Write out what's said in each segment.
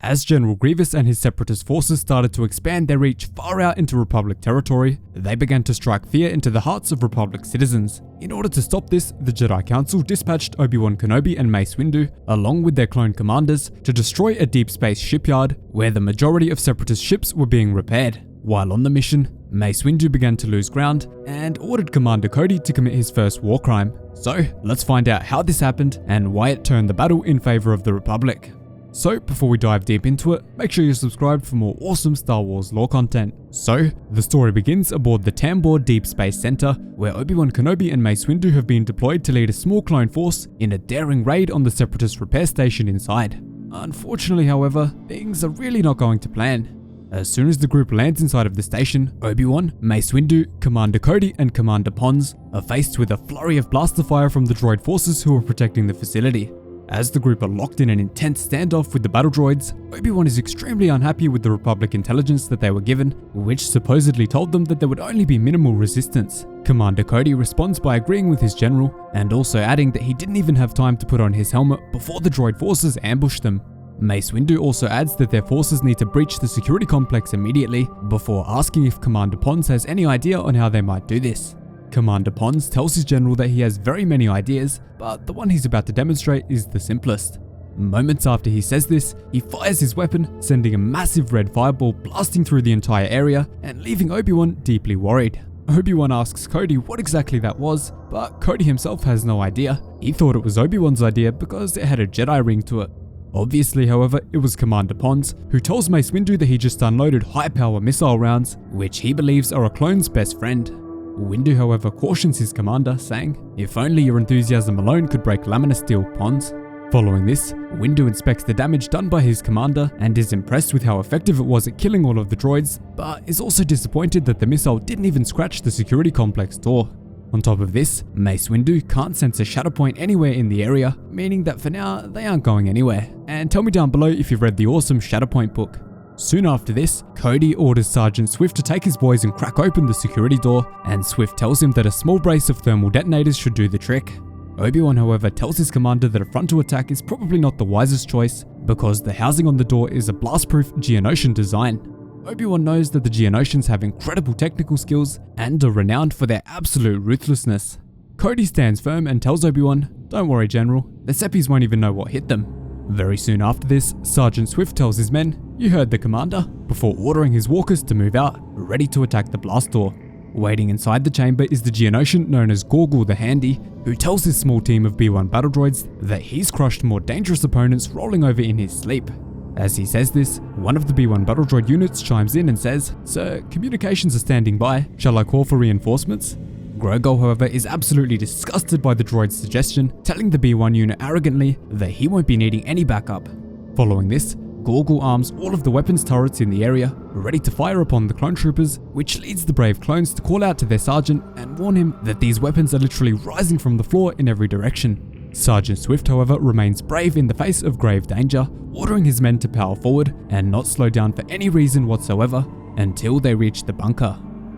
As General Grievous and his separatist forces started to expand their reach far out into Republic territory, they began to strike fear into the hearts of Republic citizens. In order to stop this, the Jedi Council dispatched Obi-Wan Kenobi and Mace Windu, along with their clone commanders, to destroy a deep space shipyard where the majority of separatist ships were being repaired. While on the mission, Mace Windu began to lose ground and ordered Commander Cody to commit his first war crime. So, let's find out how this happened and why it turned the battle in favor of the Republic. So, before we dive deep into it, make sure you're subscribed for more awesome Star Wars lore content. So, the story begins aboard the Tambor Deep Space Center, where Obi-Wan Kenobi and Mace Windu have been deployed to lead a small clone force in a daring raid on the separatist repair station inside. Unfortunately, however, things are really not going to plan. As soon as the group lands inside of the station, Obi-Wan, Mace Windu, Commander Cody and Commander Ponds are faced with a flurry of blaster fire from the droid forces who are protecting the facility. As the group are locked in an intense standoff with the battle droids, Obi-Wan is extremely unhappy with the Republic intelligence that they were given, which supposedly told them that there would only be minimal resistance. Commander Cody responds by agreeing with his general, and also adding that he didn't even have time to put on his helmet before the droid forces ambushed them. Mace Windu also adds that their forces need to breach the security complex immediately, before asking if Commander Ponds has any idea on how they might do this. Commander Ponds tells his general that he has very many ideas, but the one he's about to demonstrate is the simplest. Moments after he says this, he fires his weapon, sending a massive red fireball blasting through the entire area and leaving Obi-Wan deeply worried. Obi-Wan asks Cody what exactly that was, but Cody himself has no idea. He thought it was Obi-Wan's idea because it had a Jedi ring to it. Obviously, however, it was Commander Ponds, who tells Mace Windu that he just unloaded high-power missile rounds, which he believes are a clone's best friend. Windu, however, cautions his commander, saying, "If only your enthusiasm alone could break laminar steel, Ponds." Following this, Windu inspects the damage done by his commander and is impressed with how effective it was at killing all of the droids, but is also disappointed that the missile didn't even scratch the security complex door. On top of this, Mace Windu can't sense a shatter point anywhere in the area, meaning that for now, they aren't going anywhere. And tell me down below if you've read the awesome Shatterpoint book. Soon after this, Cody orders Sergeant Swift to take his boys and crack open the security door, and Swift tells him that a small brace of thermal detonators should do the trick. Obi-Wan, however, tells his commander that a frontal attack is probably not the wisest choice, because the housing on the door is a blast-proof Geonosian design. Obi-Wan knows that the Geonosians have incredible technical skills and are renowned for their absolute ruthlessness. Cody stands firm and tells Obi-Wan, "Don't worry, General, the Seppies won't even know what hit them." Very soon after this, Sergeant Swift tells his men, "You heard the commander," before ordering his walkers to move out, ready to attack the blast door. Waiting inside the chamber is the Geonosian known as Gorgle the Handy, who tells his small team of B-1 battle droids that he's crushed more dangerous opponents rolling over in his sleep. As he says this, one of the B-1 battle droid units chimes in and says, "Sir, communications are standing by. Shall I call for reinforcements?" Grogol, however, is absolutely disgusted by the droid's suggestion, telling the B-1 unit arrogantly that he won't be needing any backup. Following this, Gorgle arms all of the weapons turrets in the area, ready to fire upon the clone troopers, which leads the brave clones to call out to their sergeant and warn him that these weapons are literally rising from the floor in every direction. Sergeant Swift, however, remains brave in the face of grave danger, ordering his men to power forward and not slow down for any reason whatsoever until they reach the bunker.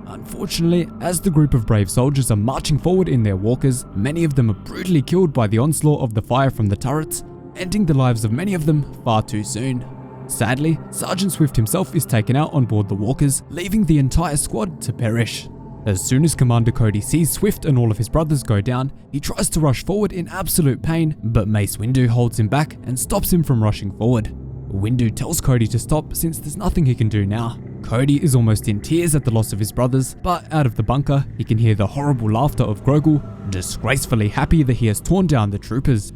Unfortunately, as the group of brave soldiers are marching forward in their walkers, many of them are brutally killed by the onslaught of the fire from the turrets, ending the lives of many of them far too soon. Sadly, Sergeant Swift himself is taken out on board the walkers, leaving the entire squad to perish. As soon as Commander Cody sees Swift and all of his brothers go down, he tries to rush forward in absolute pain, but Mace Windu holds him back and stops him from rushing forward. Windu tells Cody to stop since there's nothing he can do now. Cody is almost in tears at the loss of his brothers, but out of the bunker, he can hear the horrible laughter of Grogol, disgracefully happy that he has torn down the troopers.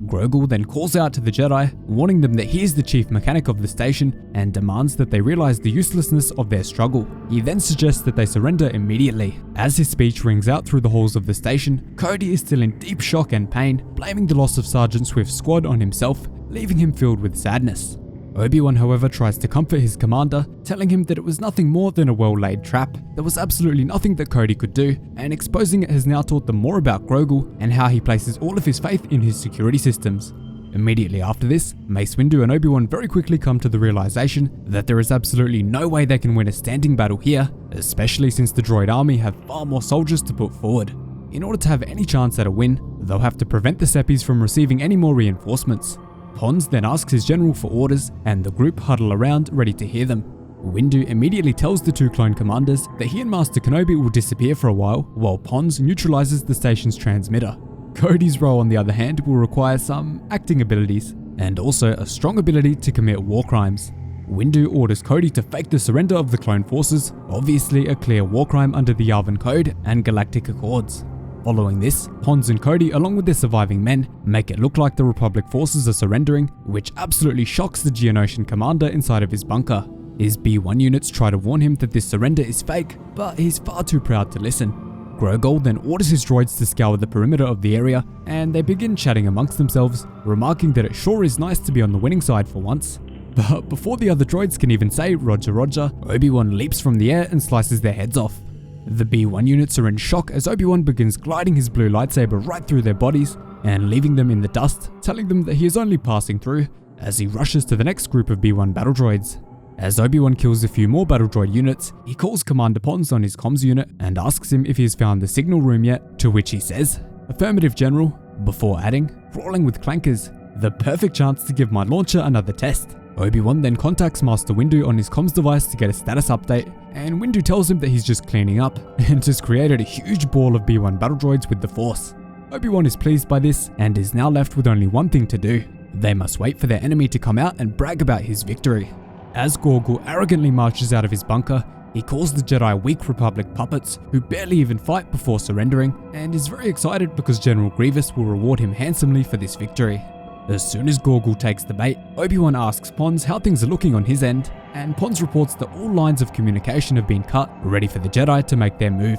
Grogol then calls out to the Jedi, warning them that he is the chief mechanic of the station and demands that they realize the uselessness of their struggle. He then suggests that they surrender immediately. As his speech rings out through the halls of the station, Cody is still in deep shock and pain, blaming the loss of Sergeant Swift's squad on himself, leaving him filled with sadness. Obi-Wan, however, tries to comfort his commander, telling him that it was nothing more than a well-laid trap. There was absolutely nothing that Cody could do, and exposing it has now taught them more about Grogol and how he places all of his faith in his security systems. Immediately after this, Mace Windu and Obi-Wan very quickly come to the realization that there is absolutely no way they can win a standing battle here, especially since the droid army have far more soldiers to put forward. In order to have any chance at a win, they'll have to prevent the Seppies from receiving any more reinforcements. Ponds then asks his general for orders, and the group huddle around ready to hear them. Windu immediately tells the two clone commanders that he and Master Kenobi will disappear for a while Ponds neutralizes the station's transmitter. Cody's role, on the other hand, will require some acting abilities, and also a strong ability to commit war crimes. Windu orders Cody to fake the surrender of the clone forces, obviously a clear war crime under the Yavin Code and Galactic Accords. Following this, Ponds and Cody, along with their surviving men, make it look like the Republic forces are surrendering, which absolutely shocks the Geonosian commander inside of his bunker. His B-1 units try to warn him that this surrender is fake, but he's far too proud to listen. Grogol then orders his droids to scour the perimeter of the area, and they begin chatting amongst themselves, remarking that it sure is nice to be on the winning side for once. But before the other droids can even say "Roger, Roger," Obi-Wan leaps from the air and slices their heads off. The B-1 units are in shock as Obi-Wan begins gliding his blue lightsaber right through their bodies and leaving them in the dust, telling them that he is only passing through, as he rushes to the next group of B-1 battle droids. As Obi-Wan kills a few more battle droid units, he calls Commander Ponds on his comms unit and asks him if he's found the signal room yet, to which he says, "Affirmative, General," before adding, "Crawling with clankers. The perfect chance to give my launcher another test." Obi-Wan then contacts Master Windu on his comms device to get a status update, and Windu tells him that he's just cleaning up and has created a huge ball of B-1 battle droids with the Force. Obi-Wan is pleased by this and is now left with only one thing to do. They must wait for their enemy to come out and brag about his victory. As Gorgul arrogantly marches out of his bunker, he calls the Jedi weak Republic puppets who barely even fight before surrendering, and is very excited because General Grievous will reward him handsomely for this victory. As soon as Gorgul takes the bait, Obi-Wan asks Ponds how things are looking on his end, and Ponds reports that all lines of communication have been cut, ready for the Jedi to make their move.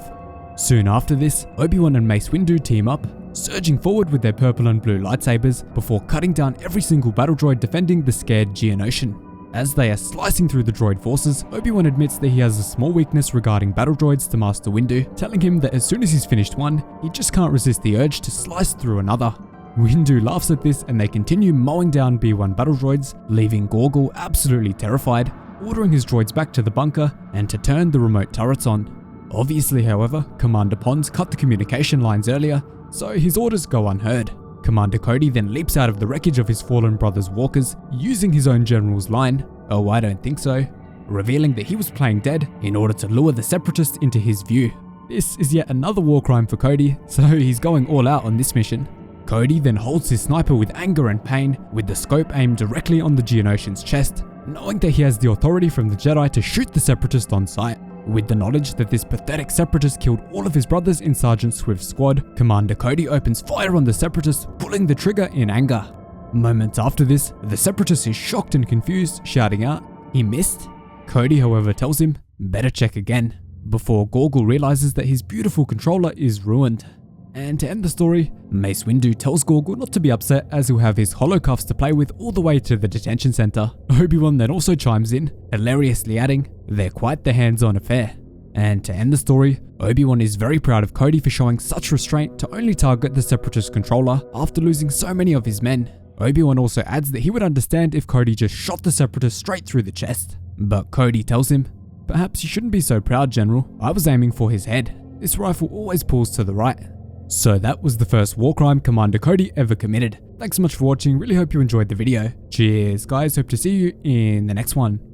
Soon after this, Obi-Wan and Mace Windu team up, surging forward with their purple and blue lightsabers before cutting down every single battle droid defending the scared Geonosian. As they are slicing through the droid forces, Obi-Wan admits that he has a small weakness regarding battle droids to Master Windu, telling him that as soon as he's finished one, he just can't resist the urge to slice through another. Windu laughs at this and they continue mowing down B-1 battle droids, leaving Gorgul absolutely terrified, ordering his droids back to the bunker and to turn the remote turrets on. Obviously, however, Commander Ponds cut the communication lines earlier, so his orders go unheard. Commander Cody then leaps out of the wreckage of his fallen brother's walkers, using his own general's line, "Oh, I don't think so," revealing that he was playing dead in order to lure the separatists into his view. This is yet another war crime for Cody, so he's going all out on this mission. Cody then holds his sniper with anger and pain, with the scope aimed directly on the Geonosian's chest, knowing that he has the authority from the Jedi to shoot the separatist on sight. With the knowledge that this pathetic separatist killed all of his brothers in Sergeant Swift's squad, Commander Cody opens fire on the separatist, pulling the trigger in anger. Moments after this, the separatist is shocked and confused, shouting out, "He missed?" Cody, however, tells him, "Better check again," before Gorgul realizes that his beautiful controller is ruined. And to end the story, Mace Windu tells Gorgul not to be upset as he'll have his holocuffs to play with all the way to the detention center. Obi-Wan then also chimes in, hilariously adding, "They're quite the hands-on affair." And to end the story, Obi-Wan is very proud of Cody for showing such restraint to only target the separatist controller after losing so many of his men. Obi-Wan also adds that he would understand if Cody just shot the separatist straight through the chest. But Cody tells him, "Perhaps you shouldn't be so proud, General. I was aiming for his head. This rifle always pulls to the right." So that was the first war crime Commander Cody ever committed. Thanks so much for watching, really hope you enjoyed the video. Cheers guys, hope to see you in the next one.